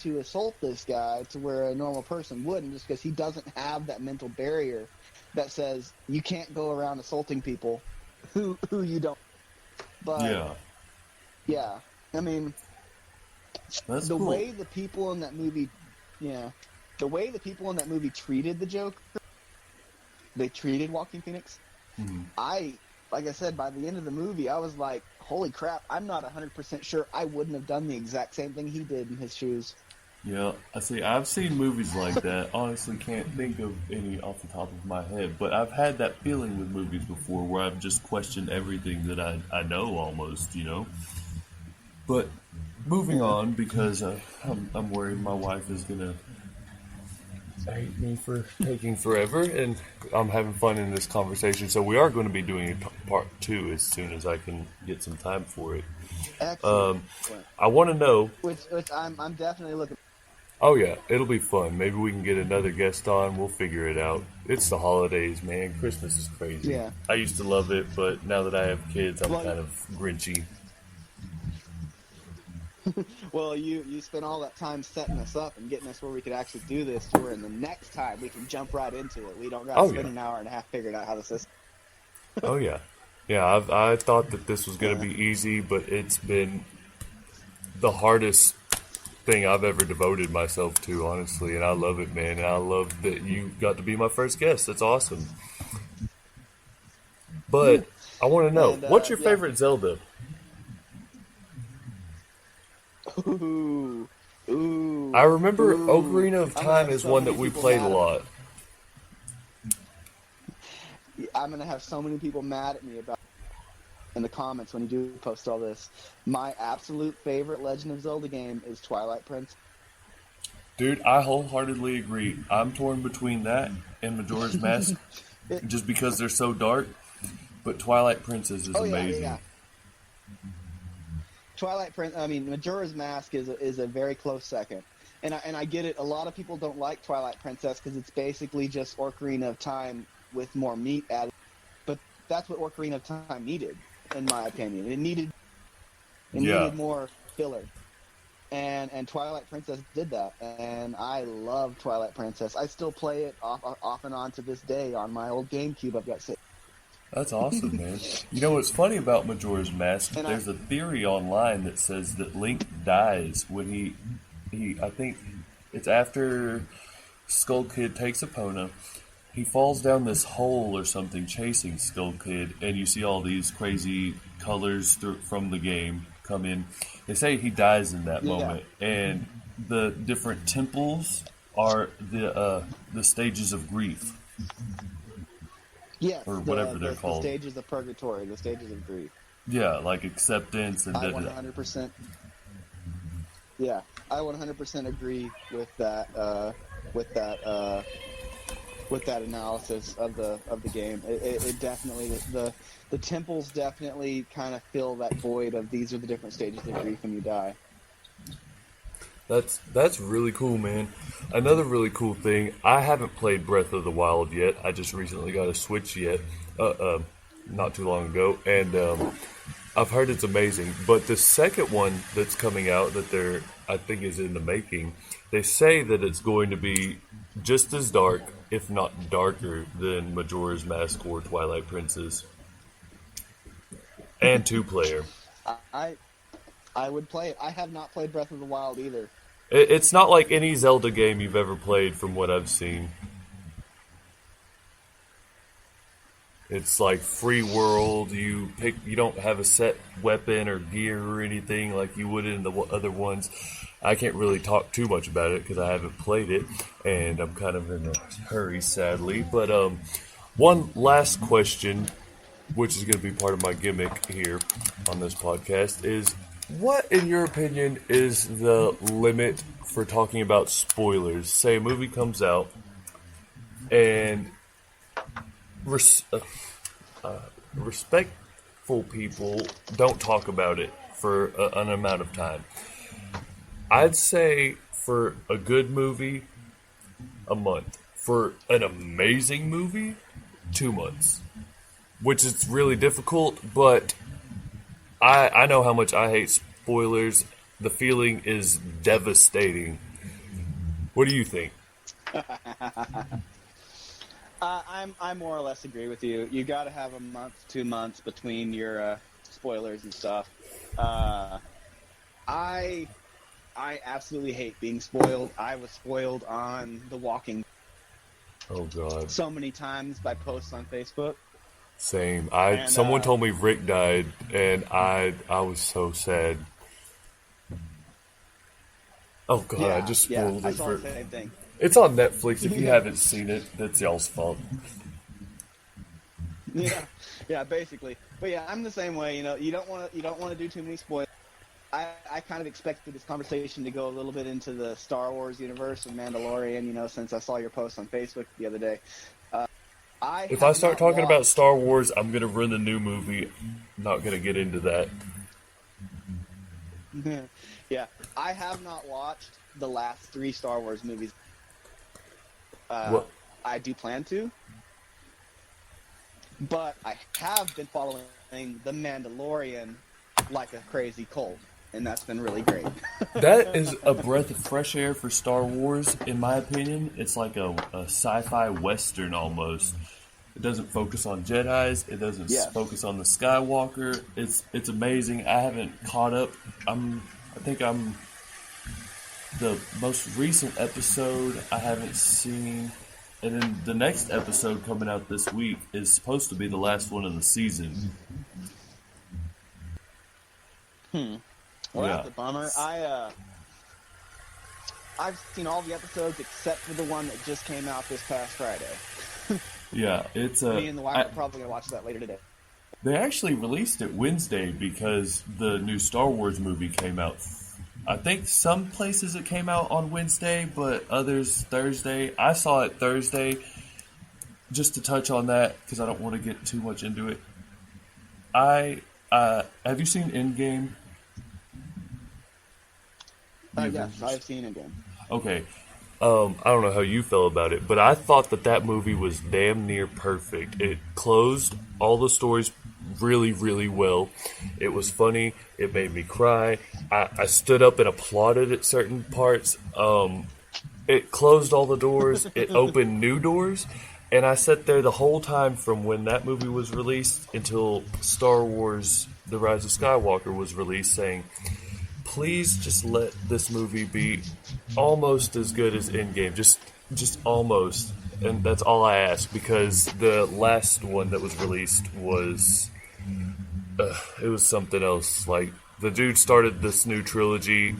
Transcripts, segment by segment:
to assault this guy to where a normal person wouldn't, just because he doesn't have that mental barrier that says you can't go around assaulting people who you don't. But yeah, I mean, That's the cool. way the people in that movie, treated the Joker, they treated Joaquin Phoenix. Like I said, by the end of the movie, I was like, holy crap, I'm not 100% sure I wouldn't have done the exact same thing he did in his shoes. Yeah, I see. I've seen movies like that. Honestly, can't think of any off the top of my head, but I've had that feeling with movies before, where I've just questioned everything that I know almost, But moving on, because I'm worried my wife is gonna hate me for taking forever, and I'm having fun in this conversation. So we are going to be doing a part 2 as soon as I can get some time for it. Excellent. I want to know. Which I'm definitely looking. Oh yeah, it'll be fun. Maybe we can get another guest on. We'll figure it out. It's the holidays, man. Christmas is crazy. Yeah. I used to love it, but now that I have kids, I'm kind of grinchy. Well, you spent all that time setting us up and getting us where we could actually do this, to where in the next time we can jump right into it. We don't got to spend an hour and a half figuring out how the system. Oh yeah, yeah. I thought that this was going to be easy, but it's been the hardest thing I've ever devoted myself to, honestly, and I love it, man. And I love that you got to be my first guest. That's awesome. But I want to know, what's your favorite Zelda? Ooh. I remember Ocarina of Time is one that we played a lot. I'm going to have so many people mad at me about in the comments when you do post all this. My absolute favorite Legend of Zelda game is Twilight Princess. Dude, I wholeheartedly agree. I'm torn between that and Majora's Mask just because they're so dark, but Twilight Princess is amazing. Yeah. Majora's Mask is a very close second. And I get it. A lot of people don't like Twilight Princess because it's basically just Ocarina of Time with more meat added. But that's what Ocarina of Time needed, in my opinion. It needed more filler. And Twilight Princess did that. And I love Twilight Princess. I still play it off and on to this day on my old GameCube I've got sitting. That's awesome, man. You know what's funny about Majora's Mask? There's a theory online that says that Link dies when he I think it's after Skull Kid takes Epona. He falls down this hole or something chasing Skull Kid, and you see all these crazy colors from the game come in. They say he dies in that moment, and the different temples are the stages of grief. Yes, or whatever they're called. The stages of purgatory, the stages of grief. Yeah, like acceptance and I 100%. Yeah, I 100% agree with that. With that analysis of the game, it definitely the temples definitely kind of fill that void of these are the different stages of grief when you die. That's really cool, man. Another really cool thing, I haven't played Breath of the Wild yet. I just recently got a Switch not too long ago, and I've heard it's amazing. But the second one that's coming out that I think is in the making, they say that it's going to be just as dark, if not darker, than Majora's Mask or Twilight Princess. And 2-player. I would play it. I have not played Breath of the Wild either. It's not like any Zelda game you've ever played from what I've seen. It's like free world. You don't have a set weapon or gear or anything like you would in the other ones. I can't really talk too much about it because I haven't played it, and I'm kind of in a hurry, sadly. But one last question, which is going to be part of my gimmick here on this podcast, is what, in your opinion, is the limit for talking about spoilers? Say a movie comes out, and respectful people don't talk about it for an amount of time. I'd say for a good movie, a month. For an amazing movie, 2 months. Which is really difficult, but I know how much I hate spoilers. The feeling is devastating What do you think? I more or less agree with you. You got to have a month, 2 months between your spoilers and stuff. I absolutely hate being spoiled. I was spoiled on The Walking Oh God, so many times by posts on Facebook. same. And, Someone told me Rick died, and I was so sad. Oh God, I just spoiled I it saw for. the same thing. It's on Netflix. If you haven't seen it, that's y'all's fault. Yeah, basically. But yeah, I'm the same way. You know, you don't want to do too many spoilers. I kind of expected this conversation to go a little bit into the Star Wars universe of Mandalorian. You know, since I saw your post on Facebook the other day. If I start talking about Star Wars, I'm gonna ruin the new movie. I'm not gonna get into that. Yeah, I have not watched the last 3 Star Wars movies. What? I do plan to, but I have been following The Mandalorian like a crazy cold, and that's been really great. That is a breath of fresh air for Star Wars, in my opinion. It's like a sci-fi western almost. It doesn't focus on Jedis. It doesn't focus on the Skywalker. It's amazing. I haven't caught up. I think I'm the most recent episode I haven't seen, and then the next episode coming out this week is supposed to be the last one of the season. Well, that's a bummer. I've seen all the episodes except for the one that just came out this past Friday. Yeah, it's me and the wife are probably gonna watch that later today. They actually released it Wednesday because the new Star Wars movie came out. I think some places it came out on Wednesday, but others Thursday. I saw it Thursday. Just to touch on that, because I don't want to get too much into it. Have you seen Endgame? Yes, I've seen it again. Okay. I don't know how you felt about it, but I thought that movie was damn near perfect. It closed all the stories really, really well. It was funny. It made me cry. I stood up and applauded at certain parts. It closed all the doors. It opened new doors. And I sat there the whole time from when that movie was released until Star Wars The Rise of Skywalker was released saying, please just let this movie be almost as good as Endgame. Just almost. And that's all I ask, because the last one that was released was... it was something else. Like, the dude started this new trilogy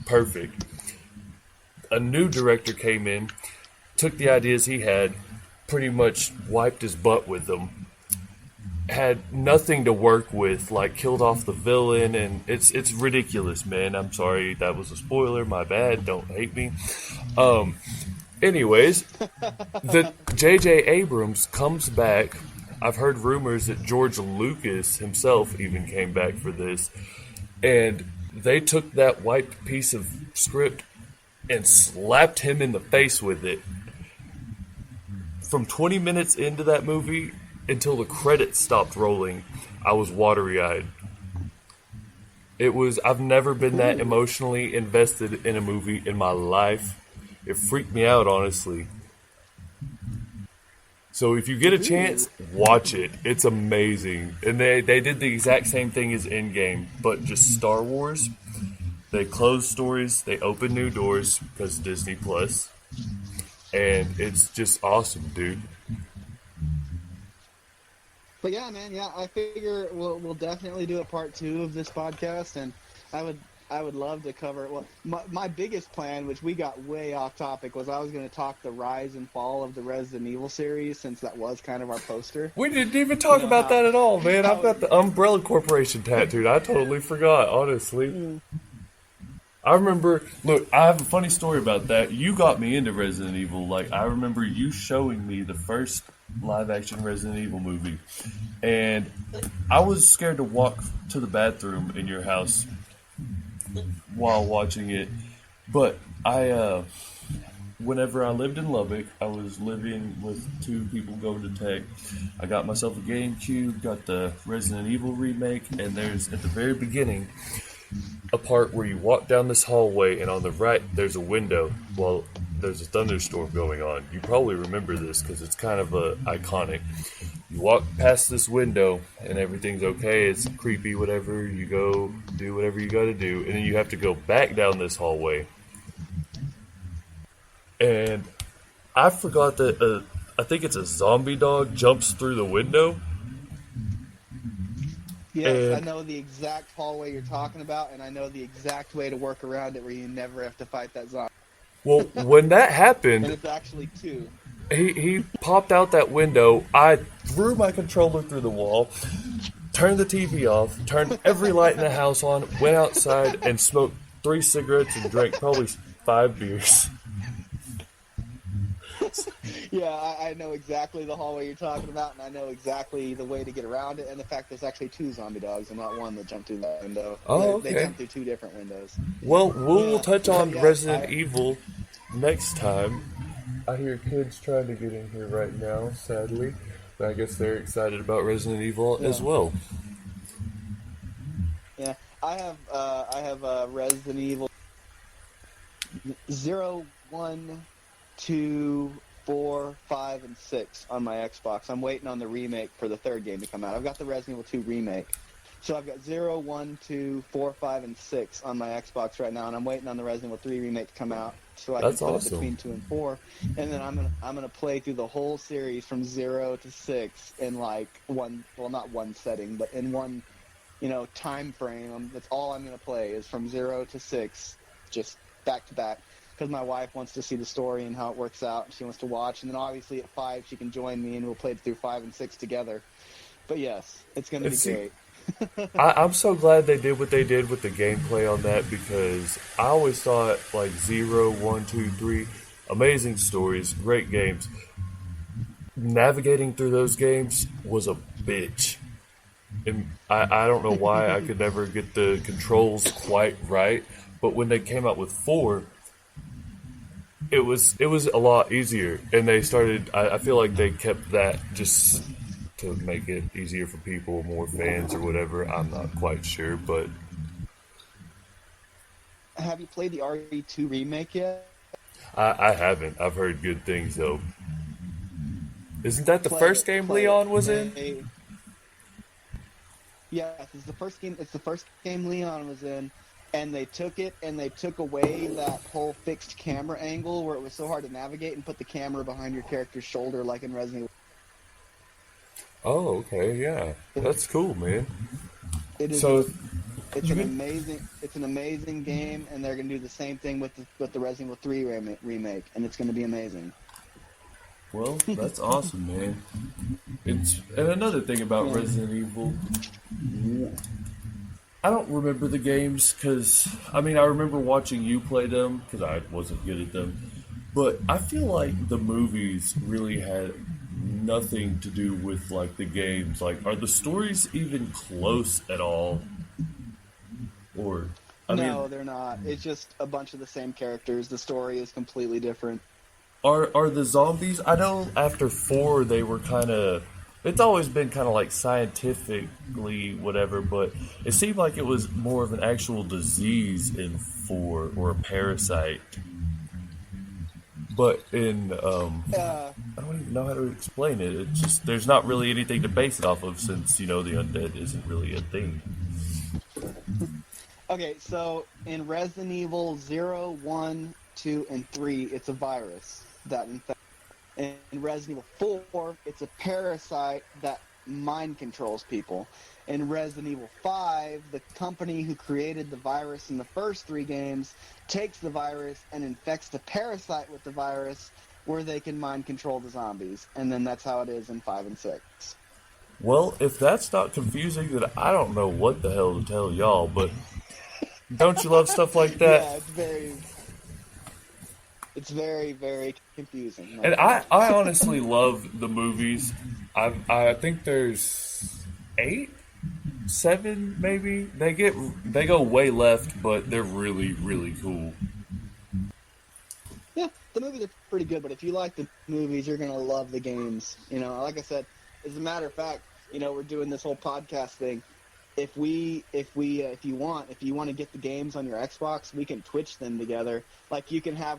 perfect. A new director came in, took the ideas he had, pretty much wiped his butt with them, had nothing to work with, like killed off the villain, and it's ridiculous, man. I'm sorry, that was a spoiler, my bad, don't hate me. Anyways, the J.J. Abrams comes back. I've heard rumors that George Lucas himself even came back for this, and they took that wiped piece of script and slapped him in the face with it. From 20 minutes into that movie until the credits stopped rolling, I was watery-eyed. I've never been that emotionally invested in a movie in my life. It freaked me out, honestly. So if you get a chance, watch it. It's amazing. And they did the exact same thing as Endgame, but just Star Wars. They closed stories, they opened new doors because Disney Plus. And it's just awesome, dude. But yeah, man, I figure we'll definitely do a part 2 of this podcast, and I would love to cover. Well, my biggest plan, which we got way off topic, was I was going to talk the rise and fall of the Resident Evil series, since that was kind of our poster. We didn't even talk about that at all, man. I've got the Umbrella Corporation tattooed. I totally forgot, honestly. I remember, look, I have a funny story about that. You got me into Resident Evil. Like, I remember you showing me the first live-action Resident Evil movie, and I was scared to walk to the bathroom in your house while watching it. But whenever I lived in Lubbock, I was living with 2 people going to tech. I got myself a GameCube, got the Resident Evil remake, and there's, at the very beginning, a part where you walk down this hallway, and on the right there's a window. Well, there's a thunderstorm going on. You probably remember this because it's kind of iconic. You walk past this window and everything's okay. It's creepy, whatever. You go do whatever you got to do, and then you have to go back down this hallway. And I forgot that I think it's a zombie dog jumps through the window. Yes, I And know the exact hallway you're talking about, and I know the exact way to work around it where you never have to fight that zombie. well, when that And happened, it's actually two. he popped out that window. I threw my controller through the wall, turned the TV off, turned every light in the house on, went outside and smoked 3 cigarettes and drank probably 5 beers. Yeah, I know exactly the hallway you're talking about, and I know exactly the way to get around it, and the fact there's actually 2 zombie dogs and not one that jumped through that window. Oh, They okay. jumped through 2 different windows. Well, we'll Yeah. touch on Yeah, Resident Evil next time. I hear kids trying to get in here right now, sadly. But I guess they're excited about Resident Evil as well. Yeah, I have Resident Evil 0, 1, 2, 4, 5, and 6 on my Xbox. I'm waiting on the remake for the 3rd game to come out. I've got the Resident Evil 2 remake. So I've got 0, 1, 2, 4, 5, and 6 on my Xbox right now, and I'm waiting on the Resident Evil 3 remake to come out so I can That's put awesome. it between 2 and 4. And then I'm gonna play through the whole series from 0 to 6 in like not one setting, but in one, time frame. That's all I'm gonna play is from 0 to 6, just back to back. Because my wife wants to see the story and how it works out, and she wants to watch. And then obviously at 5 she can join me, and we'll play through 5 and 6 together. But yes, it's going to be great. I'm so glad they did what they did with the gameplay on that because I always thought like 0, 1, 2, 3, amazing stories, great games. Navigating through those games was a bitch. And I don't know why I could never get the controls quite right, but when they came out with 4, it was a lot easier, and they started. I feel like they kept that just to make it easier for people, more fans or whatever. I'm not quite sure, but Have you played the RE2 remake yet? I haven't. I've heard good things though. Isn't that the Play first it, game play Leon it. was in? Yes, it's the first game. It's the first game Leon was in, and they took it and they took away that whole fixed camera angle where it was so hard to navigate and put the camera behind your character's shoulder like in Resident Evil. Oh, okay, yeah, that's cool, man. It is. So It's an amazing game, and they're gonna do the same thing with the Resident Evil 3 remake, and it's gonna be amazing. well, that's awesome, man. And another thing about Resident Evil, I don't remember the games because I remember watching you play them because I wasn't good at them, but I feel like the movies really had nothing to do with like the games. Like, are the stories even close at all? Or No, they're not. It's just a bunch of the same characters. The story is completely different. Are the zombies? I know after 4 they were kind of. It's always been kind of like scientifically whatever, but it seemed like it was more of an actual disease in 4 or a parasite. But in I don't even know how to explain it. It's just there's not really anything to base it off of since the undead isn't really a thing. Okay, so in Resident Evil 0, 1, 2, and 3, it's a virus that infects. In Resident Evil 4, it's a parasite that mind controls people. In Resident Evil 5, the company who created the virus in the first 3 games takes the virus and infects the parasite with the virus where they can mind control the zombies. And then that's how it is in 5 and 6. Well, if that's not confusing, then I don't know what the hell to tell y'all, but don't you love stuff like that? Yeah, it's very, very confusing. And I honestly love the movies. I think there's 8, 7 maybe. They go way left, but they're really, really cool. Yeah, the movies are pretty good, but if you like the movies, you're gonna love the games. Like I said, as a matter of fact, we're doing this whole podcast thing. If you want to get the games on your Xbox, we can Twitch them together. Like you can have